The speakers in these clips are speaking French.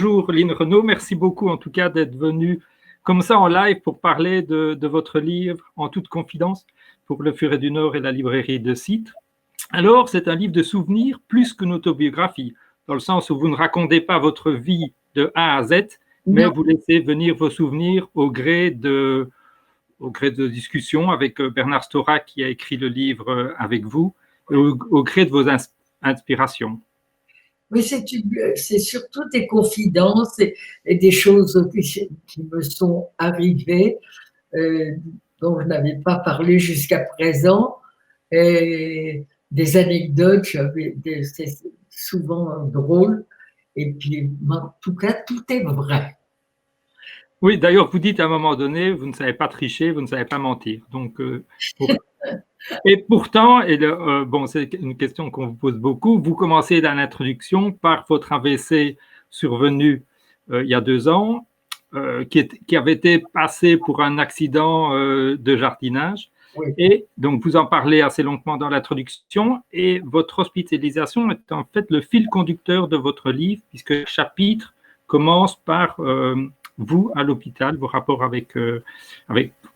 bonjour Lynn Renaud, merci beaucoup en tout cas d'être venue comme ça en live pour parler de votre livre en toute confidence pour Le Furet du Nord et la librairie de Citres. Alors, c'est un livre de souvenirs plus qu'une autobiographie, dans le sens où vous ne racontez pas votre vie de A à Z, mais vous laissez venir vos souvenirs au gré de discussions avec Bernard Stora qui a écrit le livre avec vous, au gré de vos inspirations. Oui, c'est surtout des confidences et des choses qui me sont arrivées, dont je n'avais pas parlé jusqu'à présent, et des anecdotes, c'est souvent drôle, et puis en tout cas, tout est vrai. Oui, d'ailleurs, vous dites à un moment donné, vous ne savez pas tricher, vous ne savez pas mentir. Donc, et pourtant, bon, c'est une question qu'on vous pose beaucoup, vous commencez dans l'introduction par votre AVC survenu il y a 2 ans, qui avait été passé pour un accident de jardinage. Oui. Et donc, vous en parlez assez longuement dans l'introduction, et votre hospitalisation est en fait le fil conducteur de votre livre, puisque le chapitre commence par vous à l'hôpital, vos rapports avec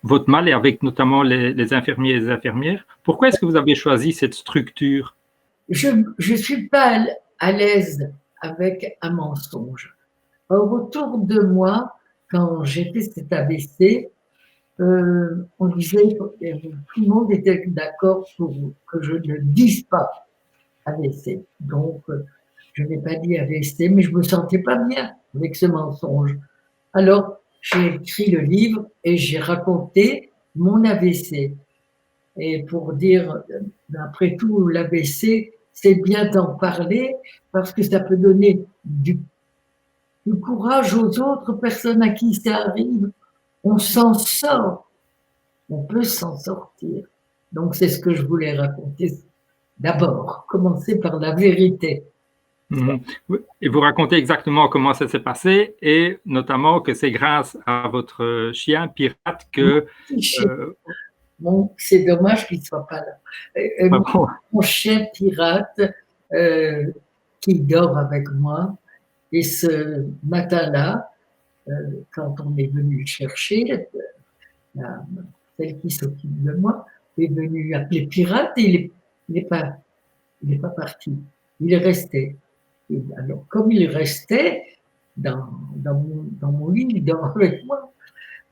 votre mal et avec notamment les infirmiers et les infirmières. Pourquoi est-ce que vous avez choisi cette structure? Je ne suis pas à l'aise avec un mensonge. Or, autour de moi, quand j'ai fait cet AVC, on disait, tout le monde était d'accord pour que je ne dise pas AVC. Donc, je n'ai pas dit AVC, mais je ne me sentais pas bien avec ce mensonge. Alors, j'ai écrit le livre et j'ai raconté mon AVC. Et pour dire, après tout, l'AVC, c'est bien d'en parler parce que ça peut donner du courage aux autres personnes à qui ça arrive. On s'en sort. On peut s'en sortir. Donc, c'est ce que je voulais raconter d'abord. Commencer par la vérité. Et vous racontez exactement comment ça s'est passé et notamment que c'est grâce à votre chien pirate que… Bon, c'est dommage qu'il ne soit pas là. Mon chien pirate qui dort avec moi. Et ce matin-là, quand on est venu le chercher, celle qui s'occupe de moi est venue appeler pirate et il n'est pas parti. Il est resté. Et alors, comme il restait dans mon lit, il dort avec moi,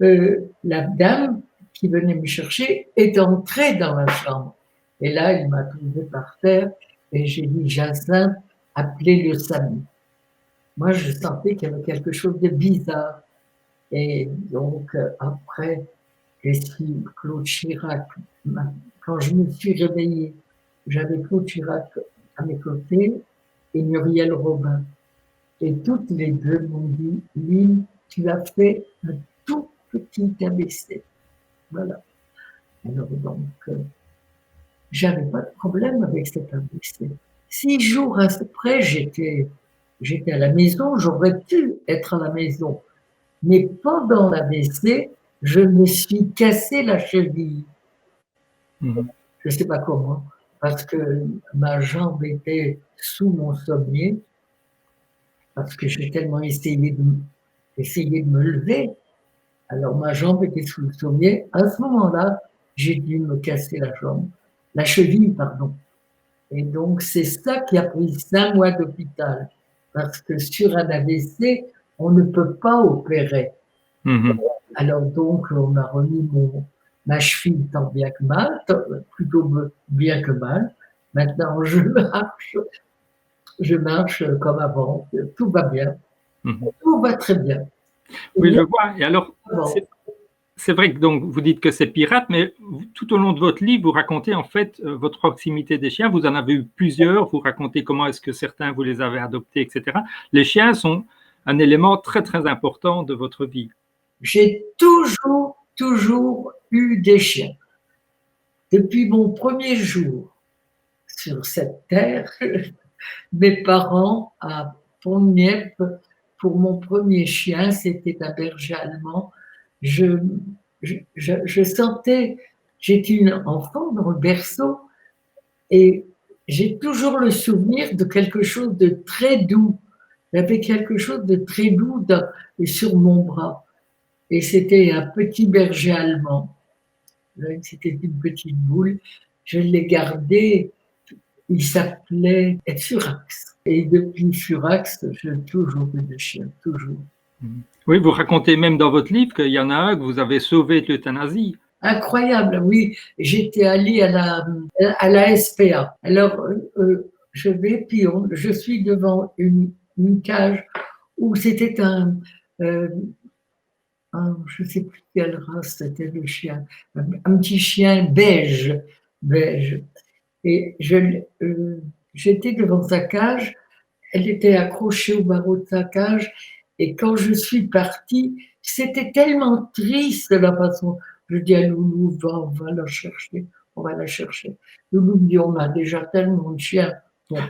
la dame qui venait me chercher est entrée dans la chambre. Et là, il m'a trouvé par terre et j'ai dit, Jacinthe, appelez le SAMU. Moi, je sentais qu'il y avait quelque chose de bizarre. Et donc, après, Claude Chirac, quand je me suis réveillée, j'avais Claude Chirac à mes côtés et Muriel Robin. Et toutes les deux m'ont dit, Lynn, tu as fait un tout petit AVC. Voilà. Alors donc, j'avais pas de problème avec cet AVC. 6 jours après, j'étais à la maison, j'aurais pu être à la maison. Mais pendant l'AVC, je me suis cassé la cheville. Je ne sais pas comment, parce que ma jambe était sous mon sommier, parce que j'ai tellement essayé de me lever. Alors ma jambe était sous le sommier. À ce moment-là, j'ai dû me casser la cheville, pardon. Et donc c'est ça qui a pris 5 mois d'hôpital, parce que sur un AVC, on ne peut pas opérer. Alors donc on a remis ma cheville tant bien que mal, plutôt bien que mal. Maintenant je marche comme avant, tout va bien, tout va très bien. Oui, je vois. Et alors, c'est vrai que donc, vous dites que c'est pirate, mais tout au long de votre livre, vous racontez en fait votre proximité des chiens. Vous en avez eu plusieurs. Vous racontez comment est-ce que certains, vous les avez adoptés, etc. Les chiens sont un élément très, très important de votre vie. J'ai toujours eu des chiens. Depuis mon premier jour sur cette terre, mes parents à Pont-Nieppe, pour mon premier chien, c'était un berger allemand. Je sentais, j'étais une enfant dans le berceau et j'ai toujours le souvenir de quelque chose de très doux. J'avais quelque chose de très doux sur mon bras. Et c'était un petit berger allemand. C'était une petite boule. Je l'ai gardé. Il s'appelait Furax. Et depuis Furax, j'ai toujours eu des chiens, toujours. Oui, vous racontez même dans votre livre qu'il y en a un que vous avez sauvé de l'euthanasie. Incroyable, oui. J'étais allée à la SPA. Alors, je vais, puis je suis devant une cage où c'était je ne sais plus quelle race c'était le chien, un petit chien beige. Et j'étais devant sa cage, elle était accrochée au barreau de sa cage, et quand je suis partie, c'était tellement triste de la façon. Je dis à Loulou, on va la chercher, on va la chercher. Loulou me dit, on a déjà tellement de chiens. Bon.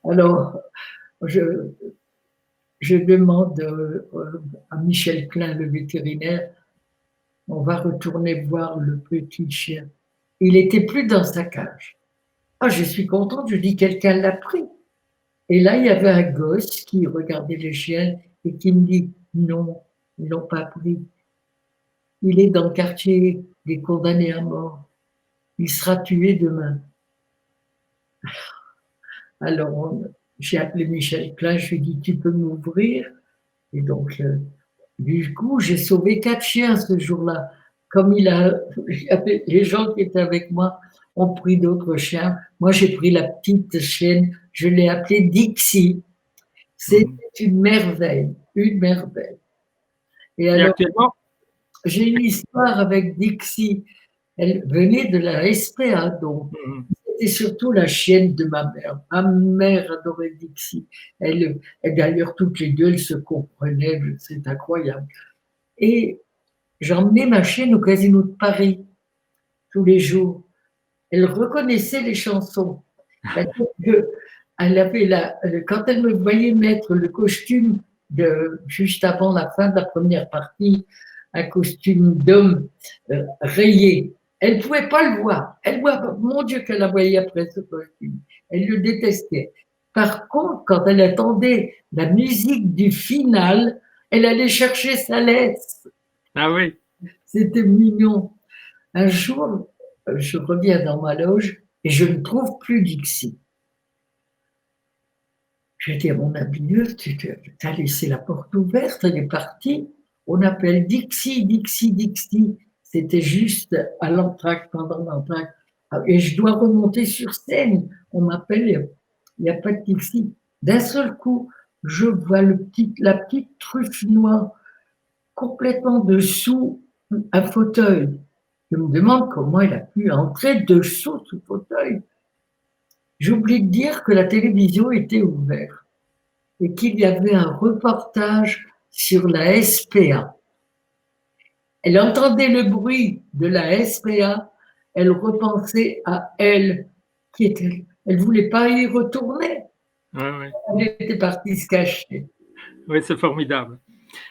Alors, je demande à Michel Klein, le vétérinaire, on va retourner voir le petit chien. Il n'était plus dans sa cage. Ah, je suis contente, je dis, quelqu'un l'a pris. Et là, il y avait un gosse qui regardait les chiens et qui me dit, non, ils ne l'ont pas pris. Il est dans le quartier des condamnés à mort. Il sera tué demain. Alors, j'ai appelé Michel Klein, je lui ai dit, tu peux m'ouvrir? Et donc, du coup, j'ai sauvé 4 chiens ce jour-là. Comme les gens qui étaient avec moi ont pris d'autres chiens. Moi, j'ai pris la petite chienne, je l'ai appelée Dixie. C'était une merveille, une merveille. Et alors, actuellement, j'ai une histoire avec Dixie. Elle venait de la SPA, donc. C'était surtout la chienne de ma mère. Ma mère adorait Dixie. Et d'ailleurs, toutes les deux, elles se comprenaient, c'est incroyable. Et j'emmenais ma chienne au Casino de Paris tous les jours. Elle reconnaissait les chansons. Elle avait quand elle me voyait mettre le costume juste avant la fin de la première partie, un costume d'homme rayé, elle ne pouvait pas le voir. Mon Dieu, qu'elle la voyait après ce costume. Elle le détestait. Par contre, quand elle attendait la musique du final, elle allait chercher sa laisse. Ah oui. C'était mignon. Un jour, je reviens dans ma loge et je ne trouve plus Dixie. Je dis à mon habilleuse, tu as laissé la porte ouverte, elle est partie. On appelle Dixie, Dixie, Dixie. C'était juste à l'entracte, pendant l'entracte. Et je dois remonter sur scène. On m'appelle, il n'y a pas de Dixie. D'un seul coup, je vois la petite truffe noire complètement dessous un fauteuil. Je me demande comment elle a pu entrer dessous ce fauteuil. J'oublie de dire que la télévision était ouverte et qu'il y avait un reportage sur la SPA. Elle entendait le bruit de la SPA, elle repensait à elle, elle ne voulait pas y retourner. Ouais. Elle était partie se cacher. Oui, c'est formidable.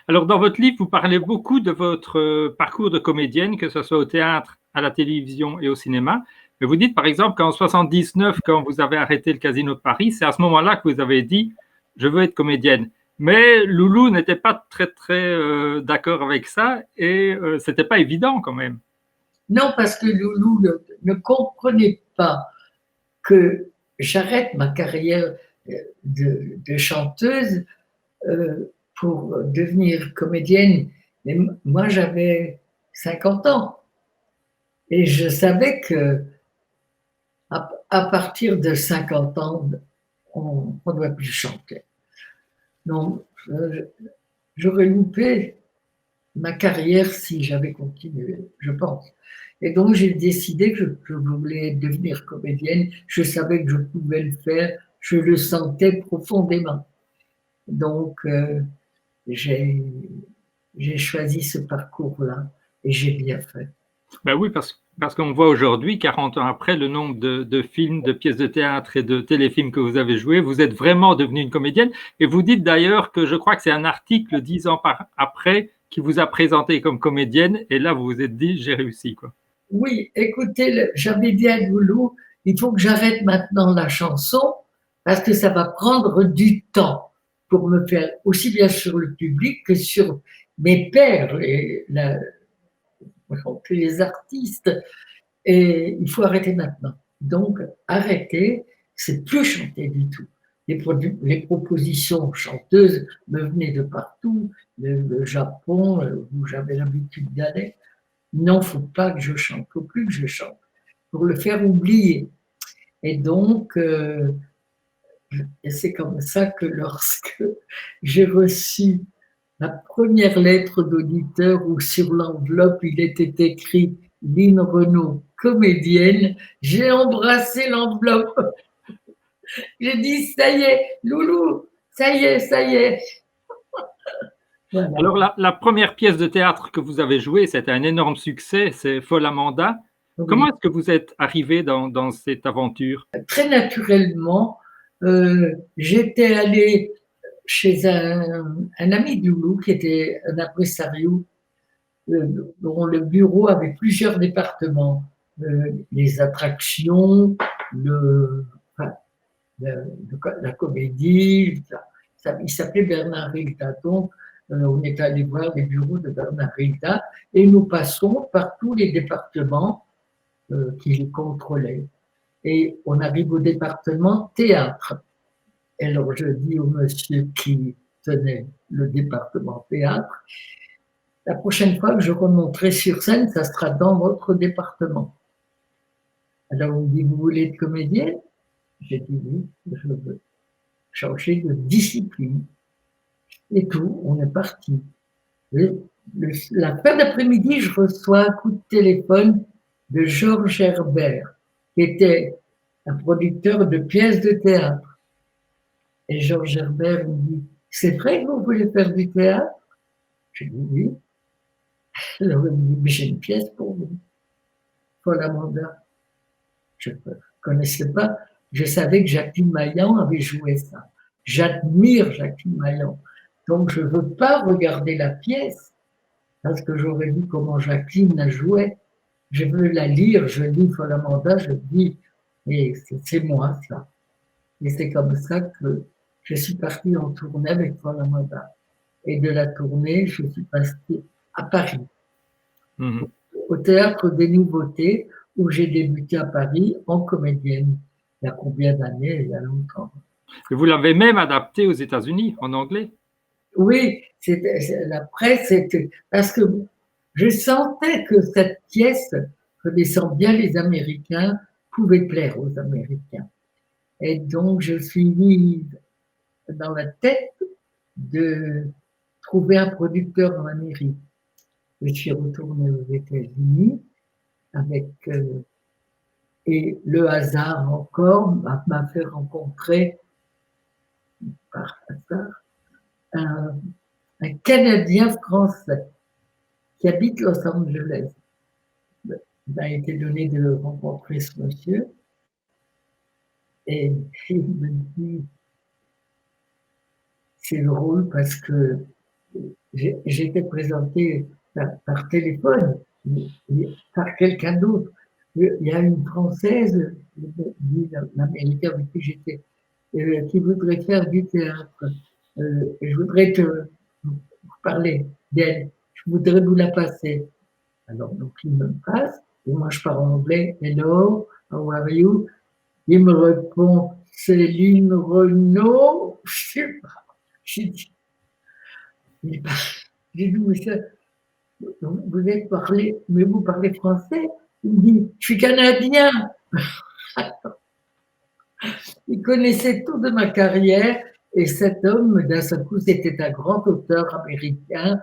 Alors, dans votre livre, vous parlez beaucoup de votre parcours de comédienne, que ce soit au théâtre, à la télévision et au cinéma. Mais vous dites, par exemple, qu'en 79, quand vous avez arrêté le Casino de Paris, c'est à ce moment-là que vous avez dit « je veux être comédienne ». Mais Loulou n'était pas très d'accord avec ça et c'était pas évident quand même. Non, parce que Loulou ne comprenait pas que j'arrête ma carrière de chanteuse pour devenir comédienne. Mais moi, j'avais 50 ans. Et je savais que à partir de 50 ans, on ne doit plus chanter. Donc, j'aurais loupé ma carrière si j'avais continué, je pense. Et donc, j'ai décidé que je voulais devenir comédienne. Je savais que je pouvais le faire. Je le sentais profondément. Donc, j'ai choisi ce parcours-là et j'ai bien fait. Ben oui, parce qu'on voit aujourd'hui, 40 ans après, le nombre de films, de pièces de théâtre et de téléfilms que vous avez joués, vous êtes vraiment devenue une comédienne. Et vous dites d'ailleurs que je crois que c'est un article 10 ans après qui vous a présenté comme comédienne. Et là, vous vous êtes dit, j'ai réussi, quoi. Oui, écoutez, j'avais dit à Loulou, il faut que j'arrête maintenant la chanson parce que ça va prendre du temps. pour me faire aussi bien sur le public que sur mes pairs, les artistes. Et il faut arrêter maintenant. Donc, arrêter, c'est plus chanter du tout. Les propositions chanteuses me venaient de partout, le Japon, où j'avais l'habitude d'aller. Non, il ne faut pas que je chante, il ne faut plus que je chante, pour le faire oublier. Et donc, c'est comme ça que lorsque j'ai reçu la première lettre d'auditeur où sur l'enveloppe il était écrit Line Renaud, comédienne, j'ai embrassé l'enveloppe. J'ai dit, ça y est, Loulou, ça y est, ça y est. Voilà. Alors, la première pièce de théâtre que vous avez jouée, c'était un énorme succès, c'est Folle Amanda. Oui. Comment est-ce que vous êtes arrivé dans cette aventure? Très naturellement, j'étais allée chez un ami du Loulou qui était un impresario dont le bureau avait plusieurs départements. Les attractions, la comédie, il s'appelait Bernard Rita. Donc, on est allé voir les bureaux de Bernard Rita et nous passons par tous les départements qu'il contrôlait. Et on arrive au département théâtre. Et alors, je dis au monsieur qui tenait le département théâtre, la prochaine fois que je remonterai sur scène, ça sera dans votre département. Alors, on me dit, vous voulez être comédienne? J'ai dit oui, je veux changer de discipline. Et tout, on est parti. La fin d'après-midi, je reçois un coup de téléphone de Georges Herbert, qui était un producteur de pièces de théâtre. Et Georges Herbert me dit, c'est vrai que vous voulez faire du théâtre? Je dis oui. Alors il me dit, mais j'ai une pièce pour vous. Folle Amanda. Je ne connaissais pas. Je savais que Jacqueline Maillan avait joué ça. J'admire Jacqueline Maillan. Donc, je ne veux pas regarder la pièce parce que j'aurais vu comment Jacqueline la jouait. Je veux la lire, je lis Folle Amanda, je dis, et c'est moi ça. Et c'est comme ça que je suis partie en tournée avec Folle Amanda. Et de la tournée, je suis partie à Paris, au Théâtre des Nouveautés, où j'ai débuté à Paris en comédienne. Il y a combien d'années? Il y a longtemps. Et vous l'avez même adapté aux États-Unis, en anglais? Oui, la presse, parce que je sentais que cette pièce, connaissant bien les Américains, pouvait plaire aux Américains. Et donc, je suis mise dans la tête de trouver un producteur en Amérique. Je suis retournée aux États-Unis avec et le hasard encore m'a fait rencontrer par hasard un Canadien français qui habite Los Angeles. Il m'a été donné de rencontrer ce monsieur et il me dit, c'est drôle parce que j'ai été présenté par téléphone, par quelqu'un d'autre. Il y a une Française, l'Américain avec qui j'étais, qui voudrait faire du théâtre. Je voudrais vous parler d'elle. Je voudrais vous la passer. Alors, donc, il me passe, et moi, je parle en anglais. Hello, how are you? Il me répond, c'est Line Renaud. Je sais pas. J'ai dit, mais ça, vous êtes parlé, mais vous parlez français? Il me dit, je suis canadien. Il connaissait tout de ma carrière et cet homme, d'un seul coup, c'était un grand auteur américain,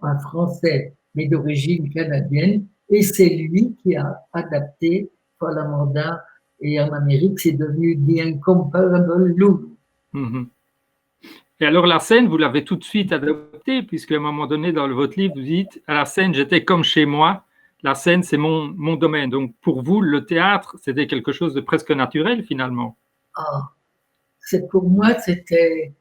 un français, mais d'origine canadienne, et c'est lui qui a adapté Folle Amanda, et en Amérique, c'est devenu The Incomparable Loulou. Et alors la scène, vous l'avez tout de suite adoptée, puisqu'à un moment donné, dans votre livre, vous dites, à la scène, j'étais comme chez moi, la scène, c'est mon domaine. Donc pour vous, le théâtre, c'était quelque chose de presque naturel, finalement. Ah, pour moi, c'était,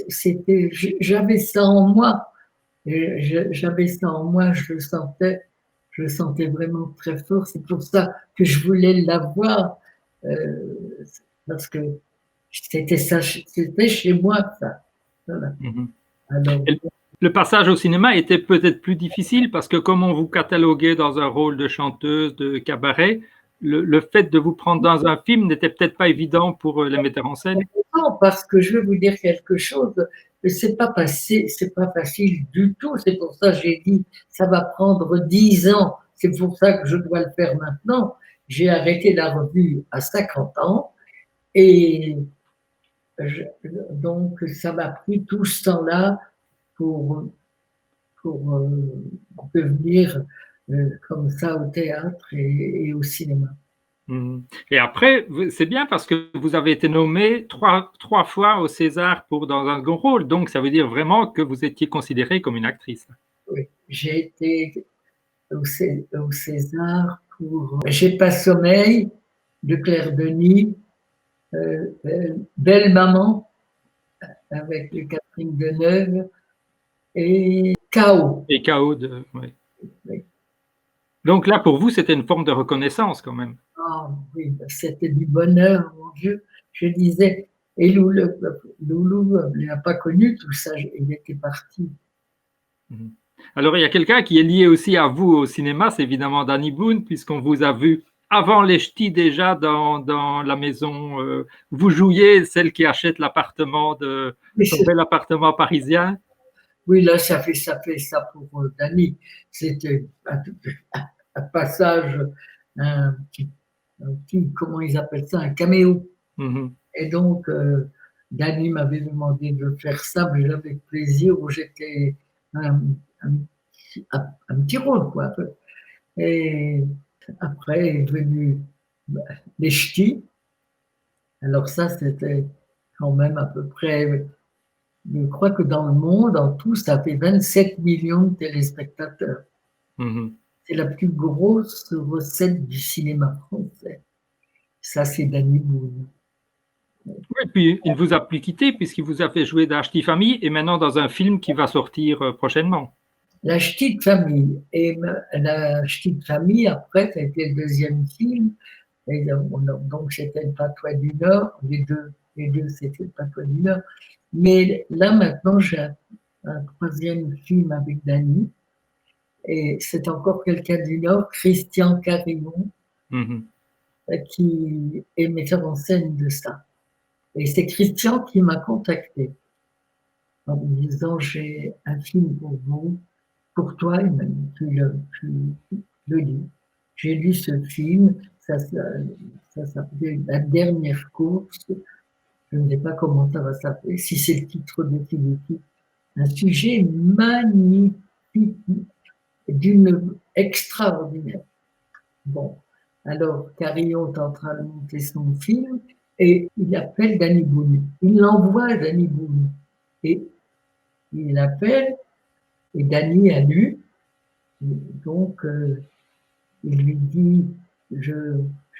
c'était, j'avais ça en moi, j'avais ça en moi, je le sentais vraiment très fort. C'est pour ça que je voulais l'avoir, parce que C'était ça, c'était chez moi, ça. Voilà. Alors, le passage au cinéma était peut-être plus difficile parce que comme on vous cataloguait dans un rôle de chanteuse, de cabaret, le fait de vous prendre dans un film n'était peut-être pas évident pour les metteurs en scène. non, parce que je vais vous dire quelque chose, c'est pas facile du tout. C'est pour ça que j'ai dit, ça va prendre 10 ans. C'est pour ça que je dois le faire maintenant. J'ai arrêté la revue à 50 ans et donc ça m'a pris tout ce temps-là pour devenir comme ça au théâtre et au cinéma. Et après, c'est bien parce que vous avez été nommé trois fois au César dans un second rôle, donc ça veut dire vraiment que vous étiez considérée comme une actrice. Oui, j'ai été au César pour J'ai pas sommeil de Claire Denis, Belle Maman avec Catherine Deneuve et Chaos. Et KO ouais. Oui. Donc là, pour vous, c'était une forme de reconnaissance quand même. Ah oui, c'était du bonheur, mon Dieu. Je disais, et Loulou n'a pas connu tout ça, il était parti. Alors, il y a quelqu'un qui est lié aussi à vous au cinéma, c'est évidemment Danny Boone, puisqu'on vous a vu avant les ch'tis déjà dans la maison. Vous jouiez celle qui achète l'appartement son bel appartement parisien. Oui, là, ça fait ça pour Danny. C'était un passage, un petit, comment ils appellent ça, un caméo. Et donc, Danny m'avait demandé de faire ça, mais avec plaisir, où j'étais un petit rôle, quoi. Et après est venu les ch'tis. Alors ça, c'était quand même à peu près, je crois que dans le monde, en tout, ça fait 27 millions de téléspectateurs. C'est la plus grosse recette du cinéma français. Ça, c'est Danny Boone. Oui, puis il ne vous a plus quitté puisqu'il vous a fait jouer dans Ch'ti Famille et maintenant dans un film qui va sortir prochainement. La Ch'ti Famille. Et la Ch'ti Famille, après, ça a été le deuxième film. Et donc, c'était le Patois du Nord. Les deux c'était le Patois du Nord. Mais là, maintenant, j'ai un troisième film avec Danny. Et c'est encore quelqu'un du Nord, Christian Carillon, qui est metteur en scène de ça. Et c'est Christian qui m'a contacté en me disant, j'ai un film pour vous, pour toi, il m'a dit, tu le lis. J'ai lu ce film, ça s'appelait La dernière course. Je ne sais pas comment ça va s'appeler, si c'est le titre définitif. Un sujet magnifique, d'une extraordinaire. Bon, alors Carillon est en train de monter son film et il appelle Danny Boone. Il l'envoie à Danny Boone. Et il appelle et Danny a lu. Donc, il lui dit, je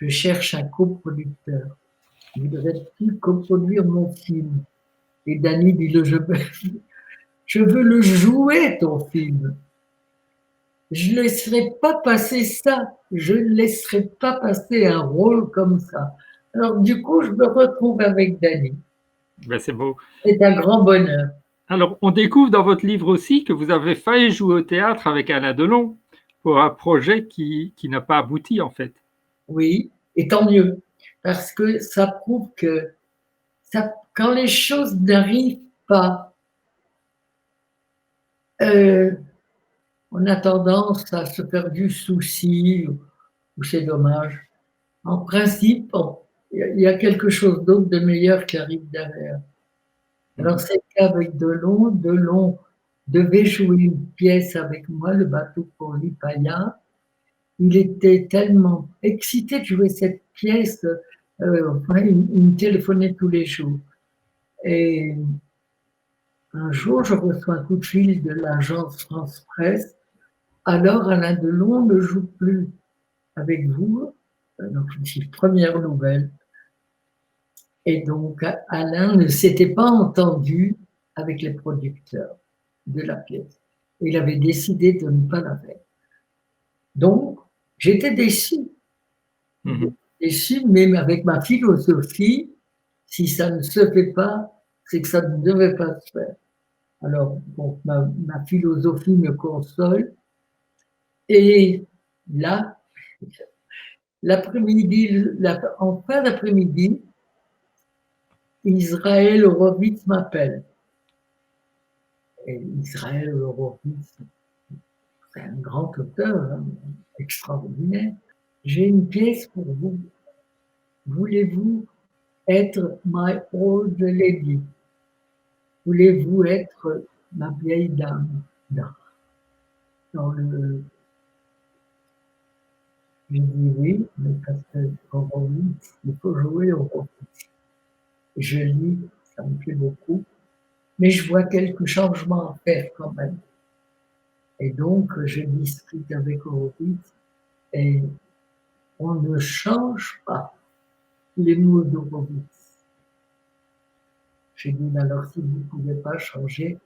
cherche un coproducteur. Voudrais-tu coproduire mon film? Et Danny dit, je veux le jouer, ton film. Je ne laisserai pas passer ça. Je ne laisserai pas passer un rôle comme ça. Alors, du coup, je me retrouve avec Danny. Ben, c'est beau. C'est un grand bonheur. Alors, on découvre dans votre livre aussi que vous avez failli jouer au théâtre avec Alain Delon pour un projet qui n'a pas abouti, en fait. Oui, et tant mieux. Parce que ça prouve que quand les choses n'arrivent pas, on a tendance à se faire du souci, ou c'est dommage. En principe, il y a quelque chose d'autre de meilleur qui arrive derrière. Alors, c'est le cas avec Delon. Delon devait jouer une pièce avec moi, Le bateau pour Lipaïa. Il était tellement excité de jouer cette pièce, enfin, il me téléphonait tous les jours. Et un jour, je reçois un coup de fil de l'agence France Presse. Alors, Alain Delon ne joue plus avec vous. Donc, je dis, première nouvelle. Et donc, Alain ne s'était pas entendu avec les producteurs de la pièce. Il avait décidé de ne pas la faire. Donc, j'étais déçue. Déçue, même avec ma philosophie, Si ça ne se fait pas, c'est que ça ne devait pas se faire. Alors, bon, ma philosophie me console. Et là, l'après-midi, en fin d'après-midi, Israël Horowitz m'appelle. Et Israël Horowitz, c'est un grand auteur, hein, extraordinaire. J'ai une pièce pour vous. Voulez-vous être my old lady? Voulez-vous être ma vieille dame? Dans le... J'ai dit oui, mais parce que Horowitz, il faut jouer Horowitz. Je lis, ça me plaît beaucoup, mais je vois quelques changements à faire quand même. Et donc, je discute avec Horowitz et on ne change pas les mots d'Horowitz. J'ai dit, alors si vous ne pouvez pas changer,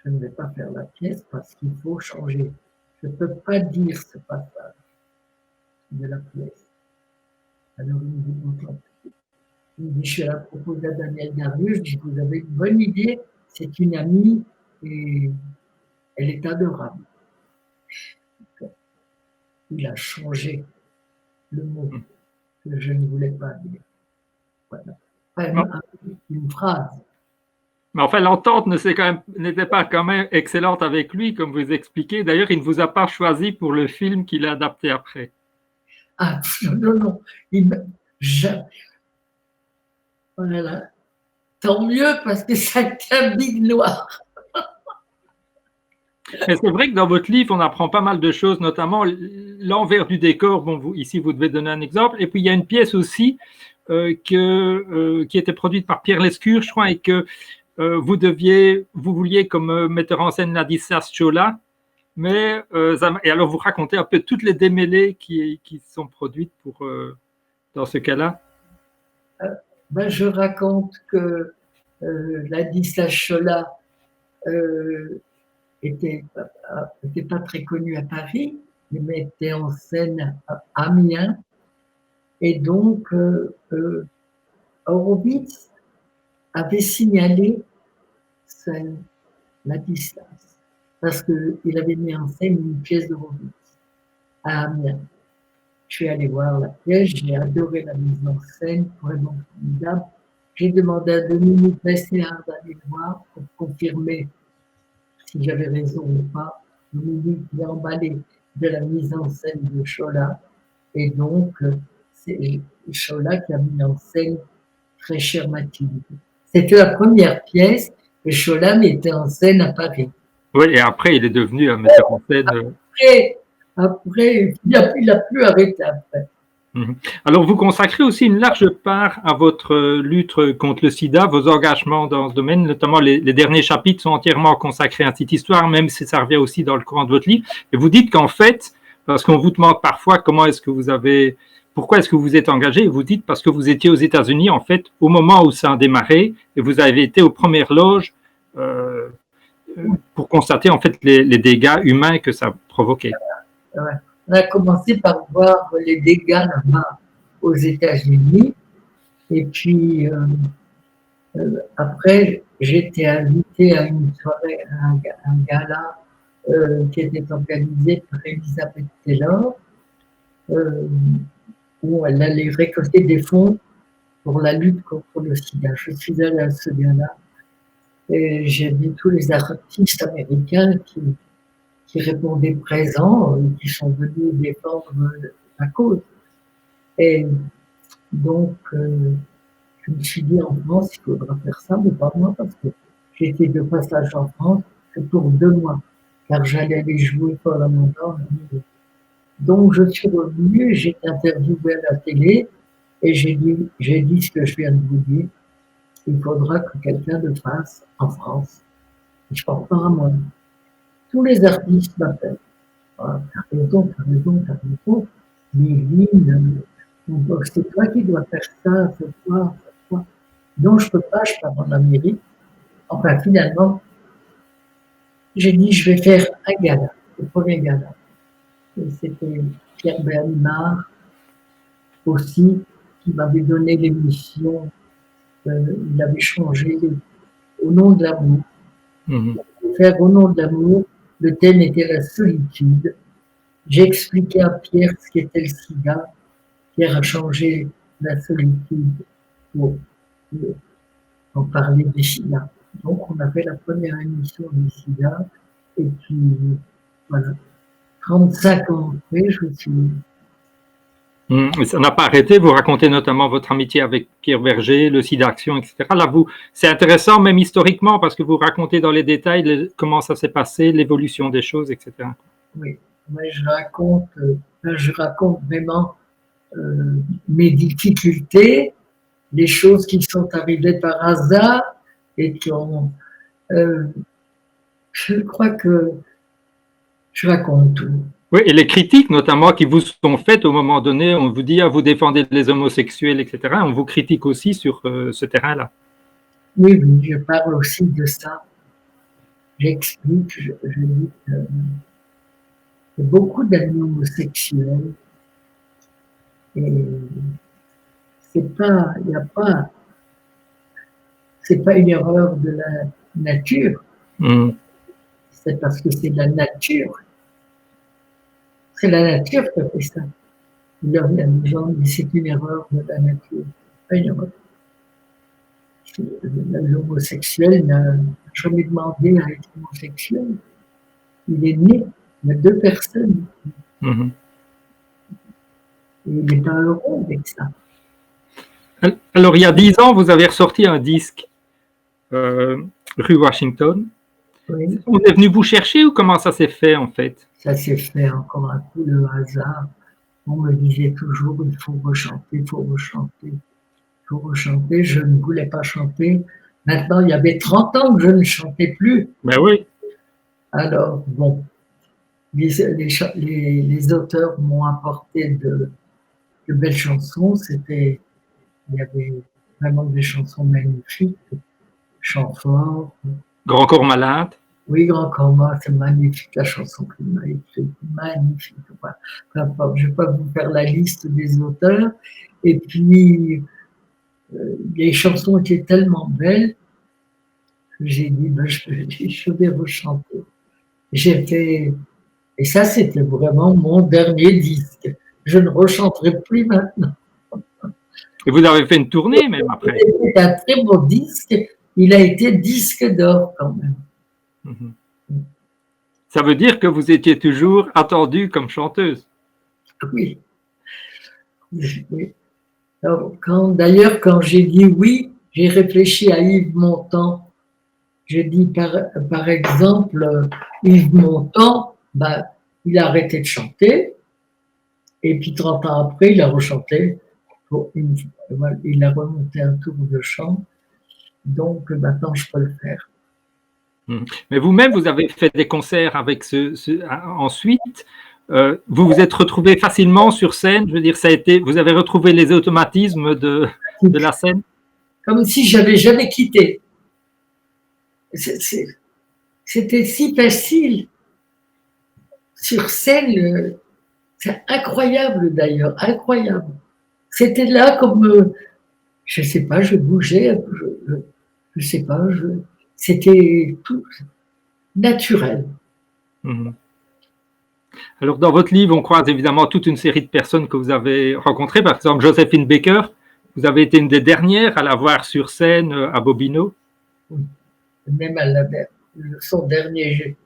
je ne vais pas faire la pièce parce qu'il faut changer. Je ne peux pas dire ce passage de la pièce. Alors il me dit, bon, il me dit, je vais la proposer à Daniel Darieux. Je dis, vous avez une bonne idée, c'est une amie et elle est adorable. Il a changé le mot que je ne voulais pas dire. Voilà. Enfin, une phrase. Mais enfin, l'entente n'était pas quand même excellente avec lui, comme vous expliquez. D'ailleurs, il ne vous a pas choisi pour le film qu'il a adapté après. Ah, non. Jamais. Voilà. Tant mieux parce que ça a été un big noir. Mais c'est vrai que dans votre livre, on apprend pas mal de choses, notamment l'envers du décor. Bon, ici, vous devez donner un exemple. Et puis, il y a une pièce aussi qui était produite par Pierre Lescure, je crois, et que vous vouliez comme metteur en scène Ladislas Chola. Mais, et alors, vous racontez un peu toutes les démêlés qui sont produites dans ce cas-là. Je raconte que Ladislas Chola était pas très connu à Paris, il mettait en scène à Amiens. Et donc, Horowitz avait signalé Ladislas parce qu'il avait mis en scène une pièce d'Horowitz à Amiens. Je suis allé voir la pièce, j'ai adoré la mise en scène, vraiment formidable. J'ai demandé à Dominique Besséard d'aller le voir pour confirmer si j'avais raison ou pas. Dominique est emballé de la mise en scène de Chola. Et donc, c'est Chola qui a mis en scène Très chère Mathilde. C'était la première pièce que Chola mettait en scène à Paris. Oui, et après, il est devenu un metteur en scène. Après, il n'a plus arrêté après. Alors, vous consacrez aussi une large part à votre lutte contre le sida, vos engagements dans ce domaine, notamment les derniers chapitres sont entièrement consacrés à cette histoire, même si ça revient aussi dans le courant de votre livre. Et vous dites qu'en fait, parce qu'on vous demande parfois pourquoi est-ce que vous êtes engagé, et vous dites parce que vous étiez aux États-Unis, en fait, au moment où ça a démarré, et vous avez été aux premières loges pour constater, en fait, les dégâts humains que ça provoquait. Ouais. On a commencé par voir les dégâts là-bas aux États-Unis. Et puis, après, j'étais invitée à une soirée, un gala qui était organisé par Elisabeth Taylor, où elle allait récolter des fonds pour la lutte contre le sida. Je suis allée à ce gala et j'ai vu tous les artistes américains qui répondaient présents, qui sont venus défendre la cause. Et donc, je me suis dit en France, il faudra faire ça, mais pas moi, parce que j'étais de passage en France que pour 2 mois, car j'allais aller jouer pendant mon temps. Donc, je suis revenue, j'ai été interviewée à la télé, et j'ai dit ce que je viens de vous dire. Il faudra que quelqu'un le fasse en France. Et je pense pas à moi. Tous les artistes m'appellent. Ah, t'as raison. Méline, c'est toi qui dois faire ça, c'est toi. Non, je peux pas, je pars en Amérique. Enfin, finalement, j'ai dit, je vais faire un gala, le premier gala. Et c'était Pierre Bernard aussi qui m'avait donné l'émission, il avait changé Au nom de l'amour. Faire Au nom de l'amour, le thème était la solitude. J'ai expliqué à Pierre ce qu'était le sida. Pierre a changé la solitude pour en parler du sida. Donc, on a fait la première émission du sida. Et puis, voilà. 35 ans après, je suis... Ça n'a pas arrêté. Vous racontez notamment votre amitié avec Pierre Berger, le sida Action, etc. Là, c'est intéressant, même historiquement, parce que vous racontez dans les détails comment ça s'est passé, l'évolution des choses, etc. Oui, moi je raconte vraiment mes difficultés, les choses qui sont arrivées par hasard et qui ont... je crois que je raconte tout. Oui, et les critiques notamment qui vous sont faites au moment donné, on vous dit, vous défendez les homosexuels, etc. On vous critique aussi sur ce terrain-là. Oui, je parle aussi de ça. J'explique, je dis que beaucoup d'amis homosexuels et c'est pas une erreur de la nature. C'est parce que c'est la nature. C'est la nature qui a fait ça. Les gens disent c'est une erreur de la nature. Pas une erreur. L'homosexuel n'a jamais demandé à être homosexuel. Il est né. Il y a 2 personnes. Et il n'est pas heureux avec ça. Alors, il y a 10 ans, vous avez ressorti un disque rue Washington. Oui. On est venu vous chercher ou comment ça s'est fait en fait? Ça s'est fait encore un coup de hasard. On me disait toujours il faut rechanter, il faut rechanter, il faut rechanter. Je ne voulais pas chanter. Maintenant, il y avait 30 ans que je ne chantais plus. Ben oui. Alors, bon, les auteurs m'ont apporté de belles chansons. Il y avait vraiment des chansons magnifiques. Chant fort. Grand corps malade. Oui, Grand corps malade, c'est magnifique la chanson qu'il m'a écrite. Magnifique. Je ne vais pas vous faire la liste des auteurs. Et puis, les chansons étaient tellement belles que j'ai dit, je vais rechanter. J'ai fait, et ça, c'était vraiment mon dernier disque. Je ne rechanterai plus maintenant. Et vous avez fait une tournée même après. C'était un très beau disque. Il a été disque d'or quand même. Ça veut dire que vous étiez toujours attendue comme chanteuse. Oui. Oui. D'ailleurs, quand j'ai dit oui, j'ai réfléchi à Yves Montand. J'ai dit, par exemple, Yves Montand, il a arrêté de chanter. Et puis 30 ans après, il a rechanté. Il a remonté un tour de chant. Donc maintenant, je peux le faire. Mais vous-même, vous avez fait des concerts avec ensuite. Vous vous êtes retrouvé facilement sur scène. Je veux dire, vous avez retrouvé les automatismes de la scène. Comme si j'avais jamais quitté. C'était si facile. Sur scène, c'est incroyable d'ailleurs, incroyable. C'était là comme, je sais pas, je bougeais, je sais pas, c'était tout naturel. Alors, dans votre livre, on croise évidemment toute une série de personnes que vous avez rencontrées. Par exemple, Joséphine Baker, vous avez été une des dernières à la voir sur scène à Bobino. Oui. Même son dernier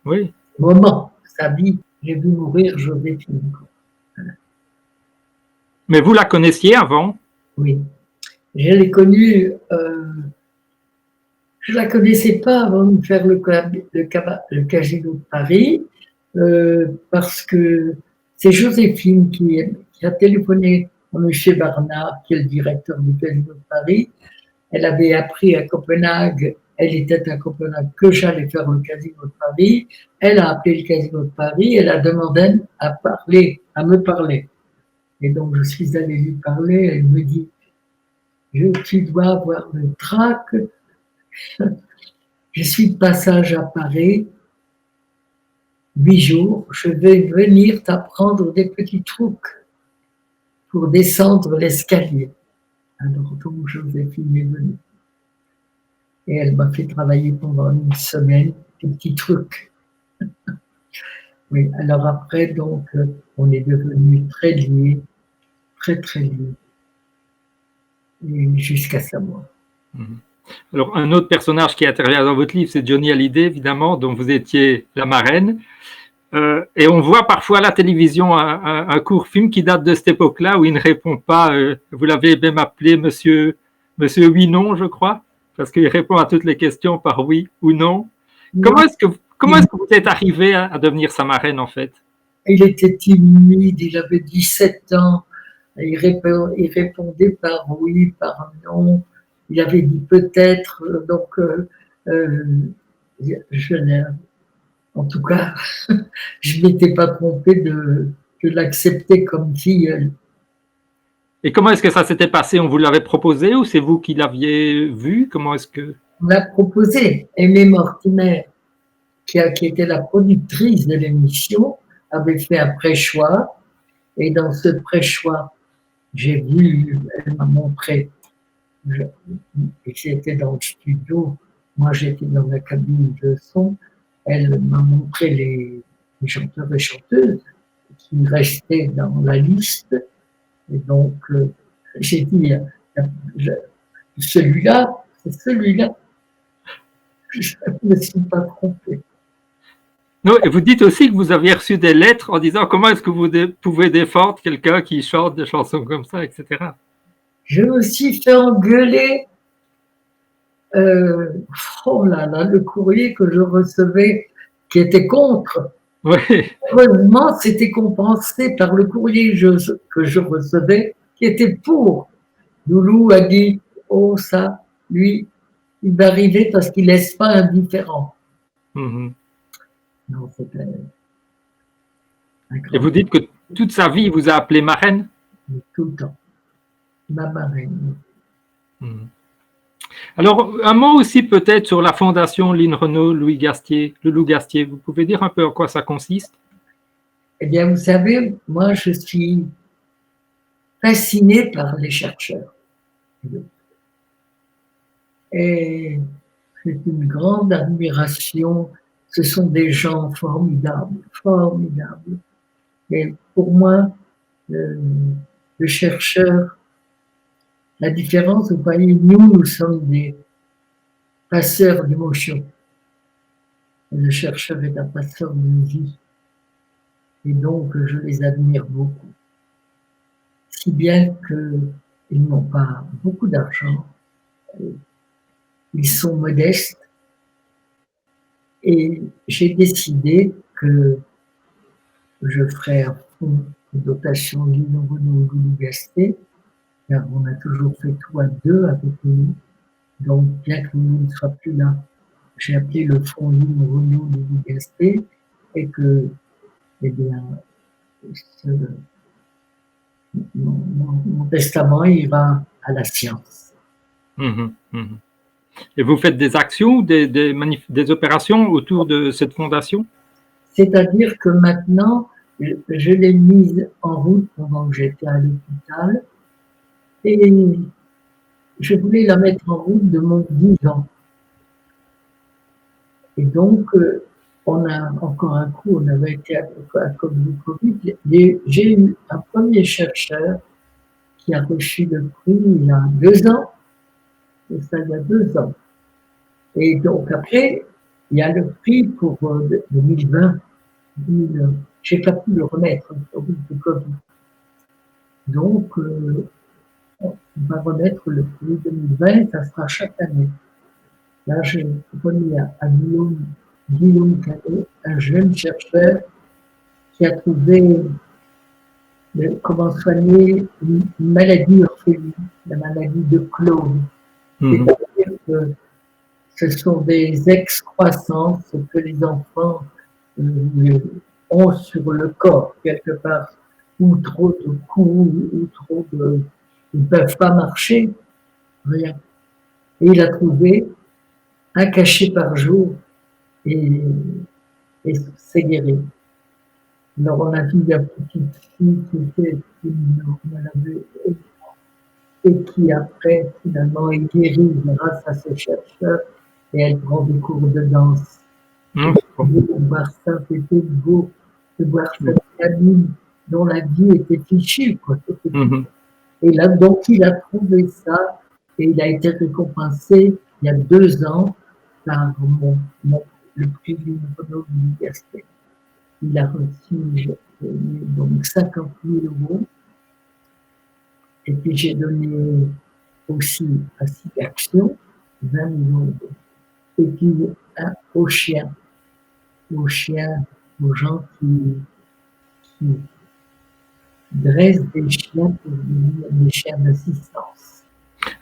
oui. moment, sa vie, j'ai vu mourir Joséphine. Voilà. Mais vous la connaissiez avant? Oui. Je l'ai connue, je ne la connaissais pas avant de faire le Casino de Paris, parce que c'est Joséphine qui a téléphoné à M. Barnard, qui est le directeur du Casino de Paris. Elle avait appris à Copenhague, elle était à Copenhague, que j'allais faire le Casino de Paris. Elle a appelé le Casino de Paris, elle a demandé à me parler. Et donc, je suis allée lui parler, elle me dit, tu dois avoir le trac, je suis de passage à Paris, 8 jours, je vais venir t'apprendre des petits trucs pour descendre l'escalier. Alors donc Joséphine est venue. Et elle m'a fait travailler pendant une semaine, des petits trucs. Oui, alors après, donc, on est devenus très liés, très, très liés. Et jusqu'à sa mort. Alors, un autre personnage qui intervient dans votre livre, c'est Johnny Hallyday, évidemment, dont vous étiez la marraine. Et on voit parfois à la télévision un court film qui date de cette époque-là où il ne répond pas. Vous l'avez même appelé Monsieur Oui-Non, je crois, parce qu'il répond à toutes les questions par oui ou non. Comment est-ce que vous êtes arrivé à devenir sa marraine, en fait? Il était timide, il avait 17 ans. Il répondait par oui, par non. Il avait dit peut-être. Donc, en tout cas, je ne m'étais pas trompée de l'accepter comme fille. Et comment est-ce que ça s'était passé? On vous l'avait proposé ou c'est vous qui l'aviez vu? Comment est-ce que... On l'a proposé. Aimée Mortimer, qui était la productrice de l'émission, avait fait un pré-choix. Et dans ce pré-choix, j'ai vu, elle m'a montré, j'étais dans le studio, moi j'étais dans la cabine de son, elle m'a montré les chanteurs et chanteuses qui restaient dans la liste. Et donc, j'ai dit, celui-là, c'est celui-là. Je ne me suis pas trompée. Non, et vous dites aussi que vous aviez reçu des lettres en disant comment est-ce que vous pouvez défendre quelqu'un qui chante des chansons comme ça, etc. Je me suis fait engueuler. Oh là là, le courrier que je recevais qui était contre. Oui. Heureusement, c'était compensé par le courrier que je recevais qui était pour. Loulou a dit, oh ça, lui, il va arriver parce qu'il ne laisse pas indifférent. Mm-hmm. Non, c'était et vous dites que toute sa vie, il vous a appelé marraine? Tout le temps. Ma marraine. Mm-hmm. Alors, un mot aussi peut-être sur la fondation Lynn Renault, Louis Gastier, le Loup Gastier. Vous pouvez dire un peu en quoi ça consiste? Eh bien, vous savez, moi, je suis fascinée par les chercheurs. Et c'est une grande admiration. Ce sont des gens formidables, formidables. Et pour moi, le chercheur, la différence, vous voyez, nous sommes des passeurs d'émotions. Le chercheur est un passeur de vie. Et donc, je les admire beaucoup. Si bien qu'ils n'ont pas beaucoup d'argent, ils sont modestes. Et j'ai décidé que je ferai un fonds de dotation Lynn Renault Loup Gastier, car on a toujours fait tout à deux avec nous. Donc, bien que nous ne soient plus là, j'ai appelé le fonds Lynn Renault Loup Gastier et que, eh bien, mon testament ira à la science. Mmh, mmh. Et vous faites des actions, des opérations autour de cette fondation? C'est-à-dire que maintenant, je l'ai mise en route pendant que j'étais à l'hôpital et je voulais la mettre en route de mon vivant. Et donc, on a encore un coup, on avait été à cause du Covid. J'ai eu un premier chercheur qui a reçu le prix il y a 2 ans. Et ça, il y a 2 ans. Et donc après, il y a le prix pour 2020. Je n'ai pas pu le remettre au bout du Covid. Donc, on va remettre le prix 2020, ça sera chaque année. Là, j'ai remis à Guillaume Cadet, un jeune chercheur qui a trouvé comment soigner une maladie orpheline, la maladie de Claude. C'est-à-dire que ce sont des excroissances que les enfants ont sur le corps, quelque part, ou trop de coups, ou trop de... Ils ne peuvent pas marcher, rien. Et il a trouvé un cachet par jour et c'est guéri. Alors, on a vu la petite fille qui était malade et qui, après, finalement, est guérie grâce à ces chercheurs et elle prend des cours de danse. De voir ça, c'était beau de voir cette gamine dont la vie était fichue, quoi. Et là, donc, il a trouvé ça et il a été récompensé il y a 2 ans par le prix du Renault de l'université. Il a reçu donc 50 000 €. Et puis j'ai donné aussi à SIDAction 20 millions d'euros. Et puis aux chiens, aux gens qui dressent des chiens pour devenir des chiens d'assistance.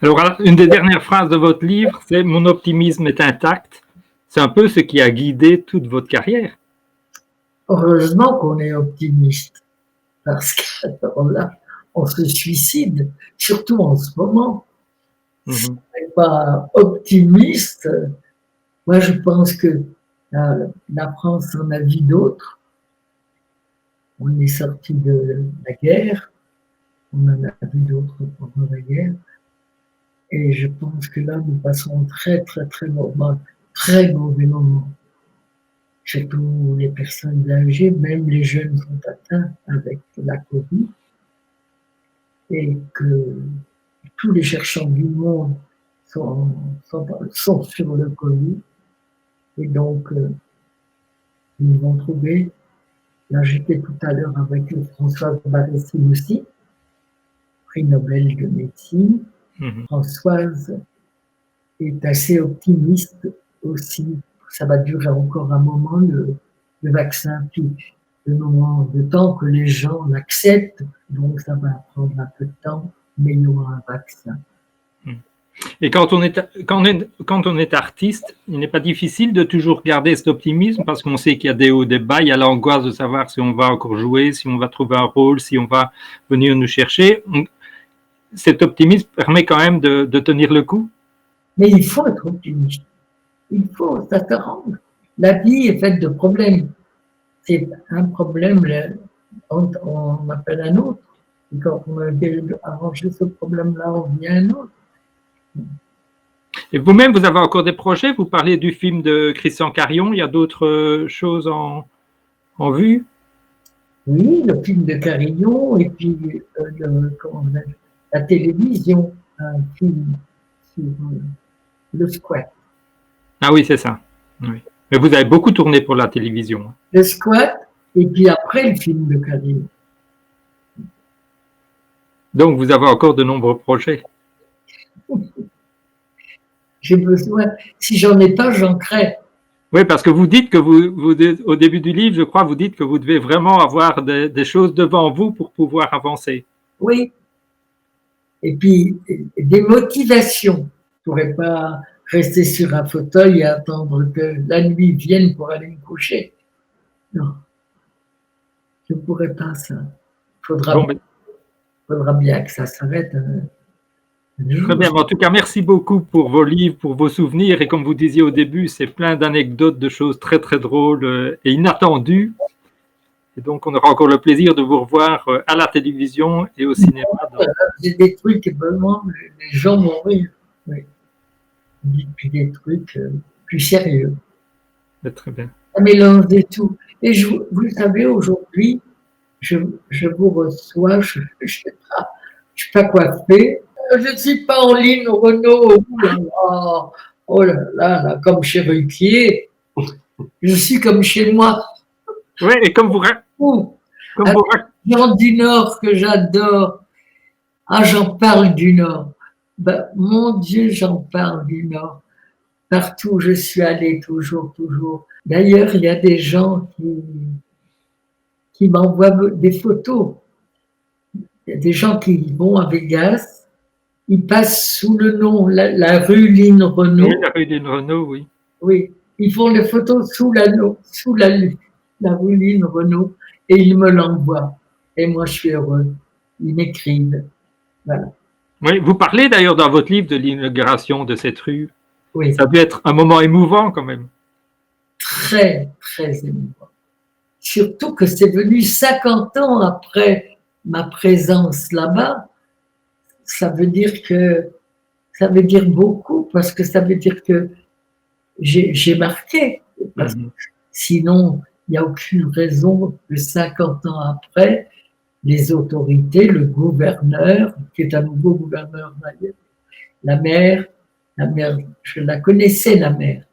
Alors, une des dernières phrases de votre livre, c'est « Mon optimisme est intact ». C'est un peu ce qui a guidé toute votre carrière. Heureusement qu'on est optimiste, parce que là, on se suicide, surtout en ce moment. Si on n'est pas optimiste, moi je pense que la France en a vu d'autres. On est sorti de la guerre, on en a vu d'autres pendant la guerre, et je pense que là nous passons très mauvais moment. Surtout les personnes âgées, même les jeunes sont atteints avec la Covid, et que tous les chercheurs du monde sont sur le Covid, et donc ils vont trouver. Là, j'étais tout à l'heure avec Françoise Barré-Sinoussi, prix Nobel de médecine. Françoise est assez optimiste aussi. Ça va durer encore un moment, le vaccin, puis le moment de temps que les gens l'acceptent, donc ça va prendre un peu de temps, mais il y aura un vaccin. Et quand on est artiste, il n'est pas difficile de toujours garder cet optimisme parce qu'on sait qu'il y a des hauts, des bas, il y a l'angoisse de savoir si on va encore jouer, si on va trouver un rôle, si on va venir nous chercher. Cet optimisme permet quand même de tenir le coup. Mais il faut être optimiste. Il faut, ça se rend. La vie est faite de problèmes. C'est un problème, on appelle un autre. Et quand on a arrangé ce problème-là, on vient un autre. Et vous-même, vous avez encore des projets? Vous parlez du film de Christian Carion. Il y a d'autres choses en vue? Oui, le film de Carillon et puis la télévision, un film sur le squat. Ah oui, c'est ça. Oui. Mais vous avez beaucoup tourné pour la télévision. Le squat et puis après le film de Carillon. Donc, vous avez encore de nombreux projets. J'ai besoin, si j'en ai pas, j'en crée. Oui, parce que vous dites que au début du livre, je crois, vous dites que vous devez vraiment avoir des choses devant vous pour pouvoir avancer. Oui. Et puis, des motivations. Je ne pourrais pas rester sur un fauteuil et attendre que la nuit vienne pour aller me coucher. Non. Je ne pourrais pas ça. Il faudra bien que ça s'arrête. Très bien. En tout cas, merci beaucoup pour vos livres, pour vos souvenirs. Et comme vous disiez au début, c'est plein d'anecdotes, de choses très, très drôles et inattendues. Et donc, on aura encore le plaisir de vous revoir à la télévision et au cinéma. J'ai des trucs, vraiment, les gens vont rire. Oui. Des trucs plus sérieux. Très bien. Ça mélange de tout. Et vous savez, aujourd'hui, je vous reçois, je ne sais pas coiffée. Je ne suis pas en ligne Renault. Oh là là, comme chez Ruquier. Je suis comme chez moi. Oui, et comme vous gens du Nord que j'adore. Ah, j'en parle du Nord. Ben, mon Dieu, j'en parle du Nord. Partout où je suis allée, toujours. D'ailleurs, il y a des gens qui m'envoient des photos. Il y a des gens qui vont à Vegas, ils passent sous le nom, la rue Line Renault. Oui, la rue Line Renault, oui. Oui, ils font les photos sous la rue Line Renault et ils me l'envoient. Et moi, je suis heureux. Ils m'écrivent. Voilà. Oui, vous parlez d'ailleurs dans votre livre de l'inauguration de cette rue. Oui. Ça a dû être un moment émouvant quand même. Très, très émouvant. surtout que c'est venu 50 ans après ma présence là-bas. Ça veut dire beaucoup, parce que ça veut dire que j'ai marqué. Parce que sinon, il n'y a aucune raison que 50 ans après, les autorités, le gouverneur, qui est un nouveau gouverneur d'ailleurs, la mère, je la connaissais, la mère.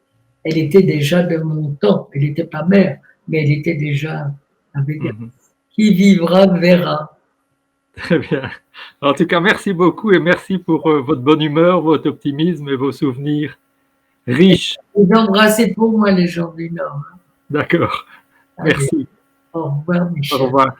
Elle était déjà de mon temps. Elle n'était pas mère, mais elle était déjà avec qui vivra verra. Très bien. En tout cas, merci beaucoup et merci pour votre bonne humeur, votre optimisme et vos souvenirs riches. Vous embrassez pour moi les gens du Nord. D'accord. Allez, Merci. au revoir, Au Michel. revoir.